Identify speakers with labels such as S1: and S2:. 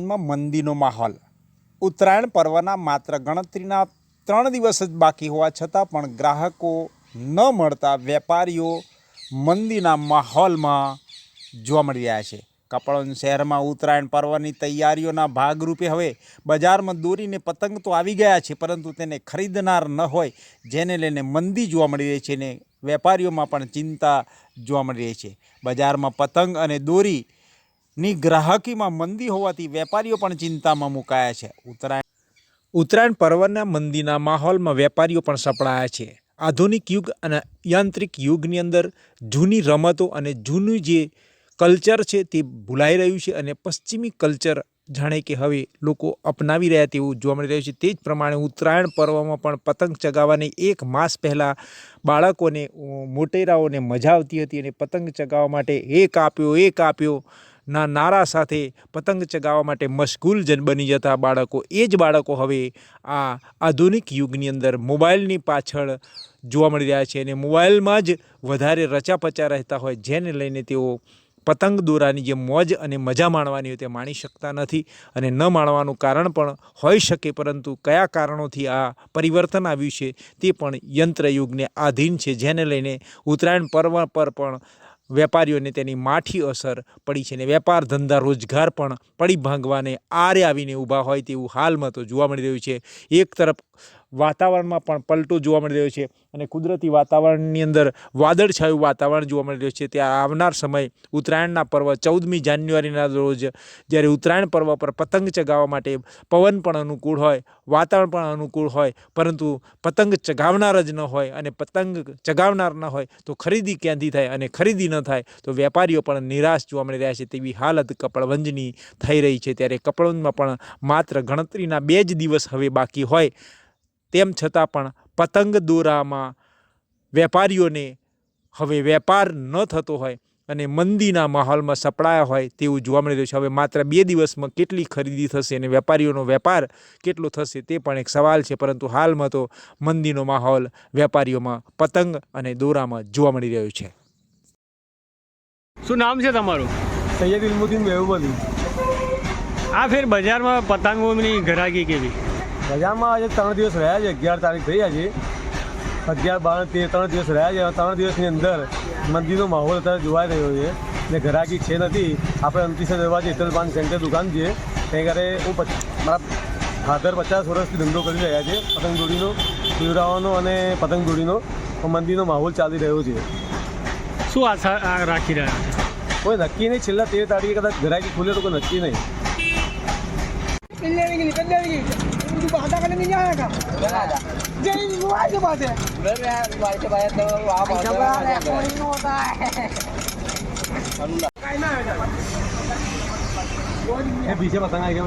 S1: ઉત્તરાયણમાં મંદીનો માહોલ। ઉત્તરાયણ પર્વના માત્ર ગણતરીના 3 દિવસ જ બાકી હોવા છતાં પણ ગ્રાહકો ન મળતા વેપારીઓ મંદીના માહોલમાં જોવા મળી રહ્યા છે। કપડવંજ શહેરમાં ઉત્તરાયણ પર્વની તૈયારીઓના ભાગરૂપે હવે બજારમાં દોરીને પતંગ તો આવી ગયા છે, પરંતુ તેને ખરીદનાર ન હોય, જેને લઈને મંદી જોવા મળી રહી છે ને વેપારીઓમાં પણ ચિંતા જોવા મળી રહી છે। બજારમાં પતંગ અને દોરીની ગ્રાહકીમાં મંદી હોવાથી વેપારીઓ પણ ચિંતામાં મુકાયા છે। ઉત્તરાયણ પર્વના મંદીના માહોલમાં વેપારીઓ પણ સપડાયા છે। આધુનિક યુગ અને યાંત્રિક યુગની અંદર જૂની રમતો અને જૂનું જે કલ્ચર છે તે ભૂલાઈ રહ્યું છે અને પશ્ચિમી કલ્ચર જાણે કે હવે લોકો અપનાવી રહ્યા તેવું જોવા મળી રહ્યું છે। તે જ પ્રમાણે ઉત્તરાયણ પર્વમાં પણ પતંગ ચગાવવાની 1 માસ પહેલાં બાળકોને મોટેરાઓને મજા આવતી હતી અને પતંગ ચગાવવા માટે એક આપ્યો ના નારા સાથે પતંગ ચગાવવા માટે મશગુલ બની જતા બાળકો, એ જ બાળકો હવે આ આધુનિક યુગની અંદર મોબાઈલની પાછળ જોવા મળી રહ્યા છે અને મોબાઈલમાં જ વધારે રચાપચા રહેતા હોય, જેને લઈને તેઓ પતંગ દોરાની જે મોજ અને મજા માણવાની હોય તે માણી શકતા નથી અને ન માણવાનું કારણ પણ હોઈ શકે, પરંતુ કયા કારણોથી આ પરિવર્તન આવ્યું છે તે પણ યંત્રયુગને આધીન છે, જેને લઈને ઉત્તરાયણ પર્વ પર પણ વેપારીઓને તેની માઠી અસર પડી છે અને વેપાર ધંધા રોજગાર પણ પડી ભાંગવાને આરે આવીને ઊભા હોય તેવું હાલમાં તો જોવા મળી રહ્યું છે। એક તરફ વાતાવરણમાં પણ પલટો જોવા મળી રહ્યો છે અને કુદરતી વાતાવરણની અંદર વાદળછાયું વાતાવરણ જોવા મળી રહ્યું છે। ત્યાં આવનાર સમય ઉત્તરાયણના પર્વ 14મી જાન્યુઆરીના રોજ જ્યારે ઉત્તરાયણ પર્વ પર પતંગ ચગાવવા માટે પવન પણ અનુકૂળ હોય, વાતાવરણ પણ અનુકૂળ હોય, પરંતુ પતંગ ચગાવનાર જ ન હોય અને પતંગ ચગાવનાર ન હોય તો ખરીદી ક્યાંથી થાય અને ખરીદી ન થાય તો વેપારીઓ પણ નિરાશ જોવા મળી રહ્યા છે તેવી હાલત કપડવંજની થઈ રહી છે। ત્યારે કપડવંજમાં પણ માત્ર ગણતરીના 2 જ દિવસ હવે બાકી હોય તેમ છતાં પણ પતંગ દોરામાં વેપારીઓને હવે વેપાર ન થતો હોય અને મંદીના માહોલમાં સપડાયા હોય તેવું જોવા મળી રહ્યું છે। હવે માત્ર 2 દિવસમાં કેટલી ખરીદી થશે અને વેપારીઓનો વેપાર કેટલો થશે તે પણ એક સવાલ છે, પરંતુ હાલમાં તો મંદીનો માહોલ વેપારીઓમાં પતંગ અને દોરામાં જોવા મળી રહ્યો છે।
S2: શું નામ છે તમારું?
S3: સૈયદ ઇલ્મુદ્દીન મેહબૂબલી।
S2: આ ફેર બજારમાં પતંગોની ઘરાકી કેવી?
S3: બજારમાં આજે 3 દિવસ રહ્યા છે, 11 તારીખ થઈ આજે, 11, 12, 13 3 દિવસ રહ્યા છે। 3 દિવસની અંદર મંદીનો માહોલ અત્યારે જોવાઈ રહ્યો છે ને ઘરાકી છે નથી। આપણે 29 દરવાજે હેતલપાન સેન્ટર દુકાન છે, ત્યાં ઘરે હું મારા ફાધર 50 વર્ષથી ધંધો કરી રહ્યા છે પતંગ દોરીનો, પીવડાવવાનો અને પતંગ દોરીનો। મંદીનો માહોલ ચાલી રહ્યો છે।
S2: શું આશા રાખી રહ્યા છે?
S3: કોઈ નક્કી નહીં, છેલ્લા 13 તારીખે કદાચ ઘરાકી ખુલે તો કોઈ નક્કી નહીં। पीछे पतंग आ गया।